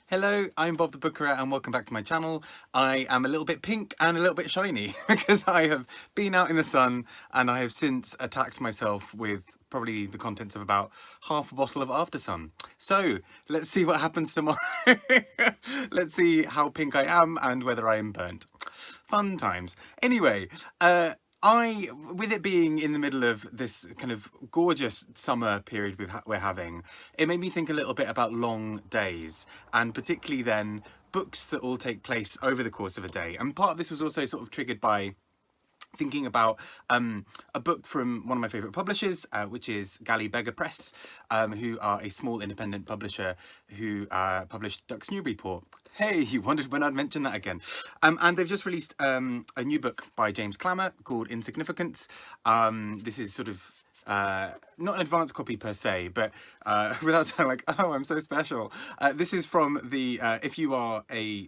Hello, I'm Bob the Booker and welcome back to my channel. I am a little bit pink and a little bit shiny because I have been out in the sun and I have since attacked myself with probably the contents of about half a bottle of After Sun. So let's see what happens tomorrow. Let's see how pink I am and whether I am burnt. Fun times. Anyway, with it being in the middle of this kind of gorgeous summer period we're having, it made me think a little bit about long days, and particularly then books that all take place over the course of a day. And part of this was also sort of triggered by thinking about a book from one of my favourite publishers, which is Galley Beggar Press, who are a small independent publisher who published Ducks Newburyport. Hey, you wondered when I'd mention that again. And they've just released a new book by James Clammer called Insignificance. This is sort of not an advanced copy per se, but without sounding like, oh, I'm so special. This is from the, if you are a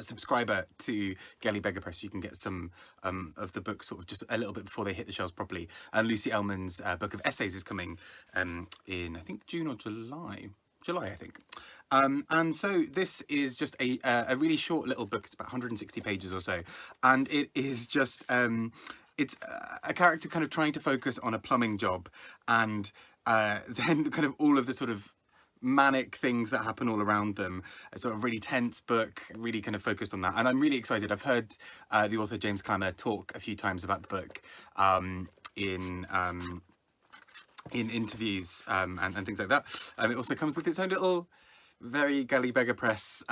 subscriber to Galley Beggar Press, you can get some of the books sort of just a little bit before they hit the shelves properly. And Lucy Ellmann's book of essays is coming in, I think, June or July, I think. And so this is just a really short little book. It's about 160 pages or so, and it is just it's a character kind of trying to focus on a plumbing job, and then kind of all of the sort of manic things that happen all around them. A sort of really tense book, really kind of focused on that, and I'm really excited. I've heard the author James Clammer talk a few times about the book in interviews and things like that. It also comes with its own little very Galley Beggar Press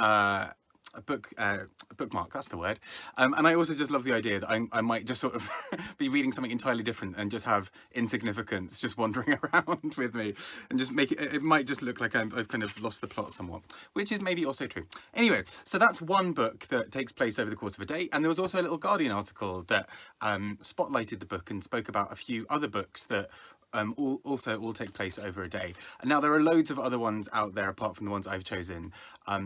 bookmark, that's the word. And I also just love the idea that I might just sort of be reading something entirely different and just have Insignificance just wandering around with me, and just make it might just look like I've kind of lost the plot somewhat, which is maybe also true. Anyway, so that's one book that takes place over the course of a day, and there was also a little Guardian article that spotlighted the book and spoke about a few other books that also all take place over a day. And now there are loads of other ones out there apart from the ones I've chosen.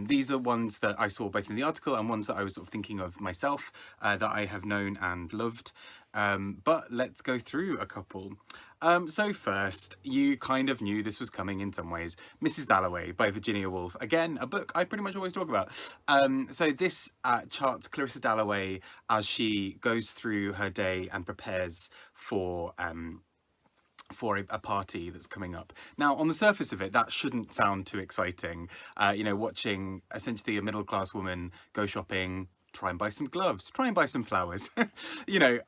These are ones that I saw both in the article and ones that I was sort of thinking of myself, that I have known and loved. But let's go through a couple. So first, you kind of knew this was coming in some ways. Mrs. Dalloway by Virginia Woolf. Again, a book I pretty much always talk about. So this charts Clarissa Dalloway as she goes through her day and prepares for a party that's coming up. Now, on the surface of it, that shouldn't sound too exciting. You know, watching essentially a middle-class woman go shopping, try and buy some gloves, try and buy some flowers, you know,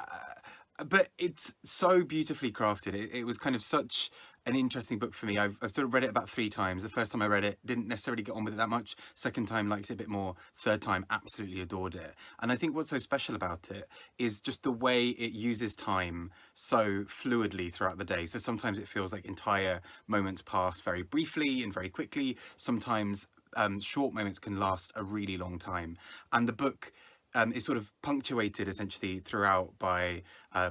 but it's so beautifully crafted. It was kind of such an interesting book for me. I've sort of read it about 3 times. The first time I read it, didn't necessarily get on with it that much. Second time, liked it a bit more. Third time, absolutely adored it. And I think what's so special about it is just the way it uses time so fluidly throughout the day. So sometimes it feels like entire moments pass very briefly and very quickly. Sometimes short moments can last a really long time. And the book is sort of punctuated essentially throughout by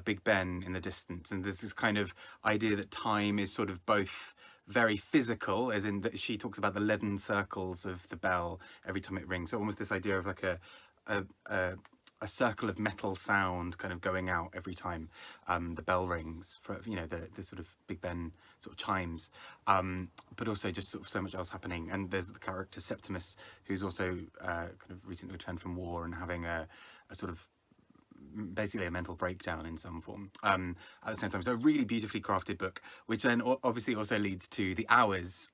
Big Ben in the distance, and there's this kind of idea that time is sort of both very physical, as in that she talks about the leaden circles of the bell every time it rings, so almost this idea of like a circle of metal sound kind of going out every time the bell rings, for, you know, the sort of Big Ben sort of chimes, but also just sort of so much else happening. And there's the character Septimus, who's also kind of recently returned from war and having a sort of basically a mental breakdown in some form at the same time. So a really beautifully crafted book, which then obviously also leads to The Hours,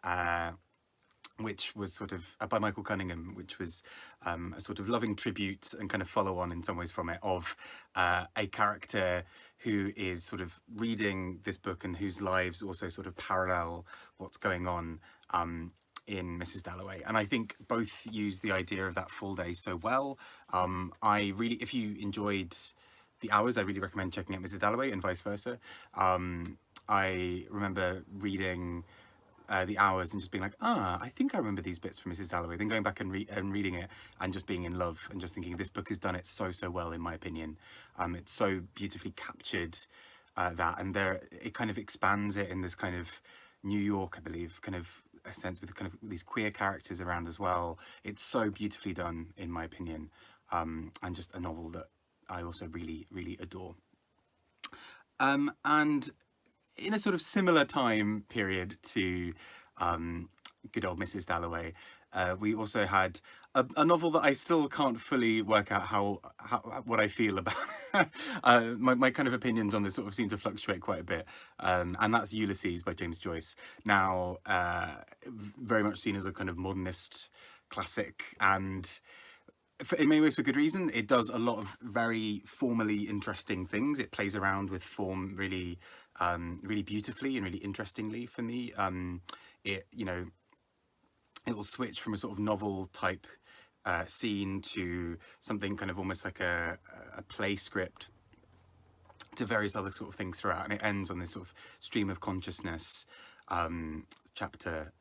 which was sort of by Michael Cunningham, which was a sort of loving tribute and kind of follow on in some ways from it, of a character who is sort of reading this book and whose lives also sort of parallel what's going on in Mrs. Dalloway. And I think both use the idea of that full day so well. I really, if you enjoyed The Hours, I really recommend checking out Mrs. Dalloway, and vice versa. I remember reading The Hours and just being like, I think I remember these bits from Mrs. Dalloway, then going back and reading it and just being in love and just thinking this book has done it so well, in my opinion. It's so beautifully captured that, and there it kind of expands it in this kind of New York, I believe, kind of a sense, with kind of these queer characters around as well. It's so beautifully done, in my opinion, and just a novel that I also really adore. And in a sort of similar time period to good old Mrs. Dalloway, We also had a novel that I still can't fully work out how what I feel about. My kind of opinions on this sort of seem to fluctuate quite a bit, and that's Ulysses by James Joyce. Now, very much seen as a kind of modernist classic, and in many ways for good reason. It does a lot of very formally interesting things. It plays around with form really, really beautifully and really interestingly for me. It, you know, it will switch from a sort of novel type scene to something kind of almost like a play script to various other sort of things throughout, and it ends on this sort of stream of consciousness chapter,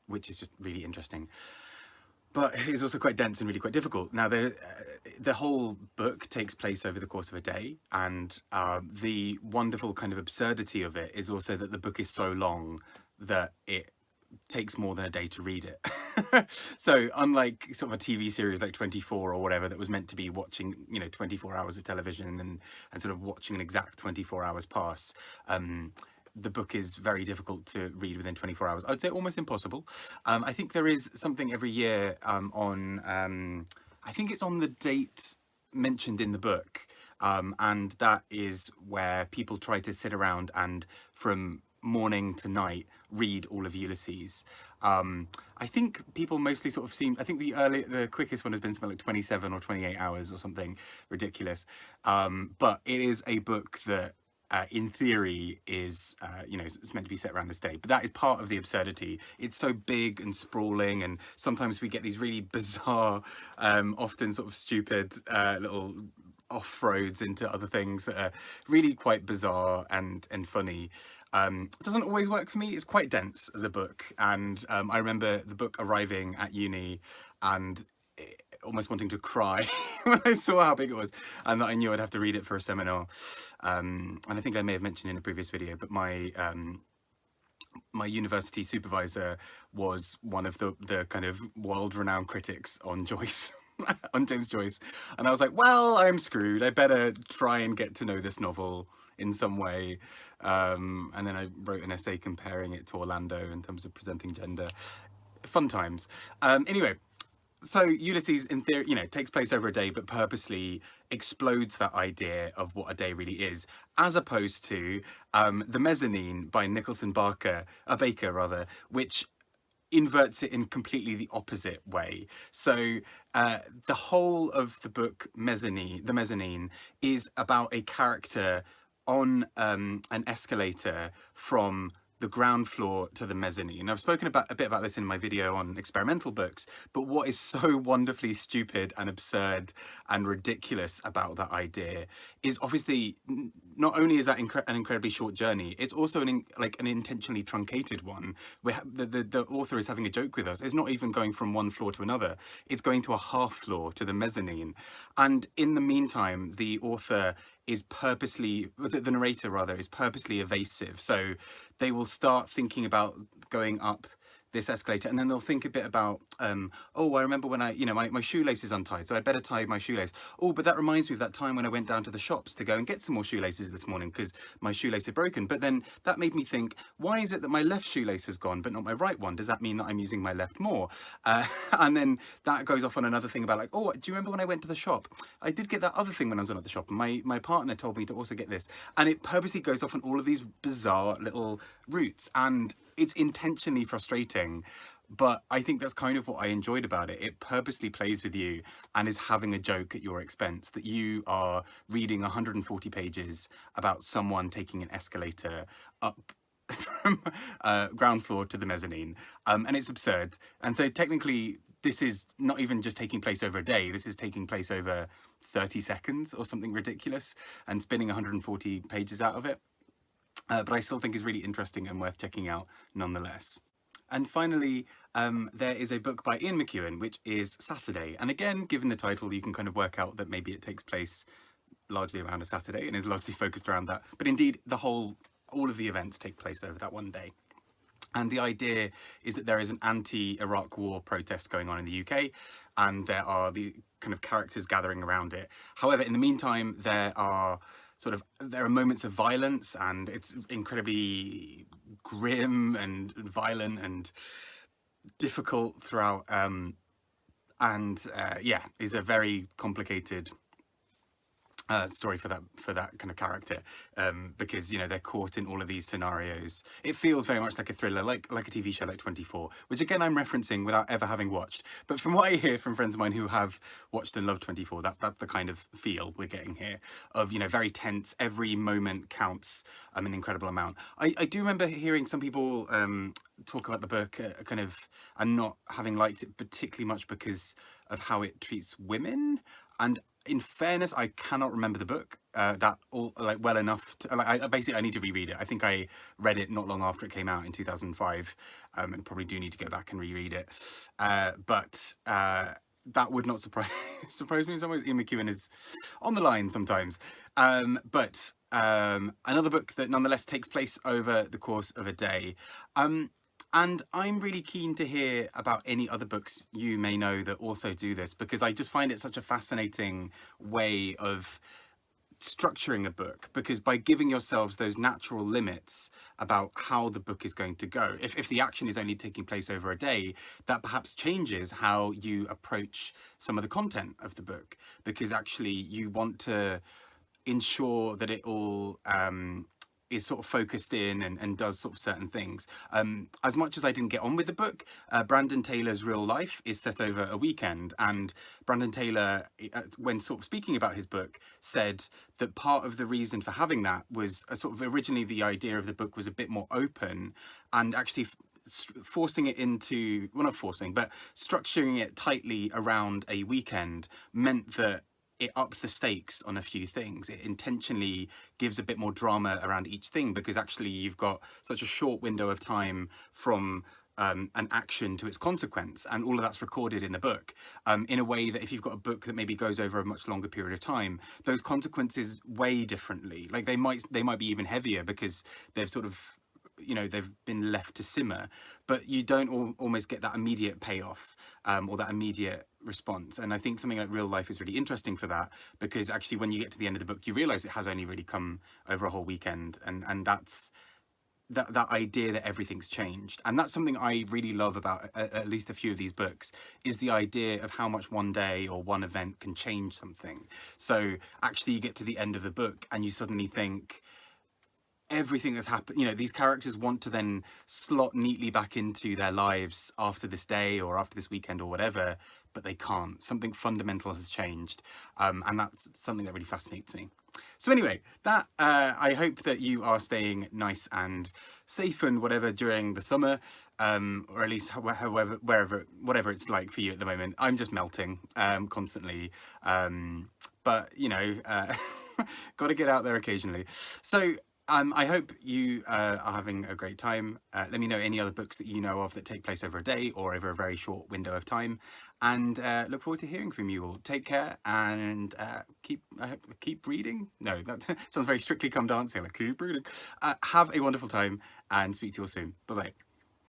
which is just really interesting. But it's also quite dense and really quite difficult. Now, the whole book takes place over the course of a day, and the wonderful kind of absurdity of it is also that the book is so long that it takes more than a day to read it. So unlike sort of a TV series like 24 or whatever that was meant to be watching, you know, 24 hours of television and sort of watching an exact 24 hours pass, the book is very difficult to read within 24 hours. I would say almost impossible. I think there is something every year on, I think it's on the date mentioned in the book, and that is where people try to sit around and from morning to night read all of Ulysses. I think people mostly sort of seem, I think the quickest one has been something like 27 or 28 hours or something ridiculous. But it is a book that in theory is, you know, it's meant to be set around this day, but that is part of the absurdity. It's so big and sprawling, and sometimes we get these really bizarre, often sort of stupid little off-roads into other things that are really quite bizarre and funny. It doesn't always work for me. It's quite dense as a book, and I remember the book arriving at uni and almost wanting to cry when I saw how big it was, and that I knew I'd have to read it for a seminar. And I think I may have mentioned in a previous video, but my my university supervisor was one of the kind of world-renowned critics on Joyce. On James Joyce, and I was like, well, I'm screwed. I better try and get to know this novel in some way. And then I wrote an essay comparing it to Orlando in terms of presenting gender. Fun times. Anyway, so Ulysses, in theory, you know, takes place over a day, but purposely explodes that idea of what a day really is, as opposed to The Mezzanine by Nicholson Baker, which inverts it in completely the opposite way. So the whole of the book The Mezzanine is about a character on an escalator from the ground floor to the mezzanine. I've spoken a bit about this in my video on experimental books, but what is so wonderfully stupid and absurd and ridiculous about that idea is obviously not only is that an incredibly short journey, it's also an intentionally truncated one where the author is having a joke with us. It's not even going from one floor to another, it's going to a half floor to the mezzanine. And in the meantime, the author is purposely, the narrator rather, is purposely evasive. So they will start thinking about going up this escalator, and then they'll think a bit about, oh, I remember when my shoelace is untied, so I'd better tie my shoelace. Oh, but that reminds me of that time when I went down to the shops to go and get some more shoelaces this morning because my shoelace had broken. But then that made me think, why is it that my left shoelace has gone but not my right one? Does that mean that I'm using my left more? And then that goes off on another thing about like, oh, do you remember when I went to the shop? I did get that other thing when I was at the shop. My partner told me to also get this. And it purposely goes off on all of these bizarre little routes, and it's intentionally frustrating, but I think that's kind of what I enjoyed about it. It purposely plays with you and is having a joke at your expense, that you are reading 140 pages about someone taking an escalator up from ground floor to the mezzanine, and it's absurd. And so technically this is not even just taking place over a day, this is taking place over 30 seconds or something ridiculous, and spinning 140 pages out of it. But I still think is really interesting and worth checking out nonetheless. And finally, there is a book by Ian McEwan, which is Saturday. And again, given the title, you can kind of work out that maybe it takes place largely around a Saturday and is largely focused around that. But indeed, all of the events take place over that one day. And the idea is that there is an anti-Iraq war protest going on in the UK, and there are the kind of characters gathering around it. However, in the meantime, there are moments of violence, and it's incredibly grim and violent, and difficult throughout, and yeah, is a very complicated story for that kind of character, because you know they're caught in all of these scenarios. It feels very much like a thriller, like a TV show like 24, which again I'm referencing without ever having watched. But from what I hear from friends of mine who have watched and loved 24, that's the kind of feel we're getting here, of you know very tense, every moment counts an incredible amount. I do remember hearing some people talk about the book kind of, and not having liked it particularly much because of how it treats women. And in fairness, I cannot remember the book that all like well enough to, like, I need to reread it. I think I read it not long after it came out in 2005, and probably do need to go back and reread it. But that would not surprise me in some ways. Ian McEwan is on the line sometimes. But another book that nonetheless takes place over the course of a day. And I'm really keen to hear about any other books you may know that also do this, because I just find it such a fascinating way of structuring a book, because by giving yourselves those natural limits about how the book is going to go, if the action is only taking place over a day, that perhaps changes how you approach some of the content of the book, because actually you want to ensure that it all is sort of focused in and does sort of certain things. As much as I didn't get on with the book, Brandon Taylor's real life is set over a weekend, and Brandon Taylor, when sort of speaking about his book, said that part of the reason for having that was sort of originally the idea of the book was a bit more open, and actually forcing it into, well, not forcing, but structuring it tightly around a weekend meant that it upped the stakes on a few things. It intentionally gives a bit more drama around each thing, because actually you've got such a short window of time from an action to its consequence, and all of that's recorded in the book, in a way that if you've got a book that maybe goes over a much longer period of time, those consequences weigh differently. Like they might be even heavier because they've sort of, you know, they've been left to simmer, but you don't almost get that immediate payoff, or that immediate response. And I think something like real life is really interesting for that, because actually when you get to the end of the book, you realize it has only really come over a whole weekend, and that's that idea that everything's changed. And that's something I really love about at least a few of these books, is the idea of how much one day or one event can change something. So actually you get to the end of the book and you suddenly think, everything that's happened, you know, these characters want to then slot neatly back into their lives after this day or after this weekend or whatever, but they can't. Something fundamental has changed, and that's something that really fascinates me. So anyway, that I hope that you are staying nice and safe and whatever during the summer, or at least however, wherever, whatever it's like for you at the moment. I'm just melting constantly, but you know, got to get out there occasionally. So I hope you are having a great time. Let me know any other books that you know of that take place over a day or over a very short window of time. And look forward to hearing from you all. Take care, and keep reading. No, that sounds very Strictly Come Dancing, like keep reading. Have a wonderful time, and speak to you all soon. Bye-bye.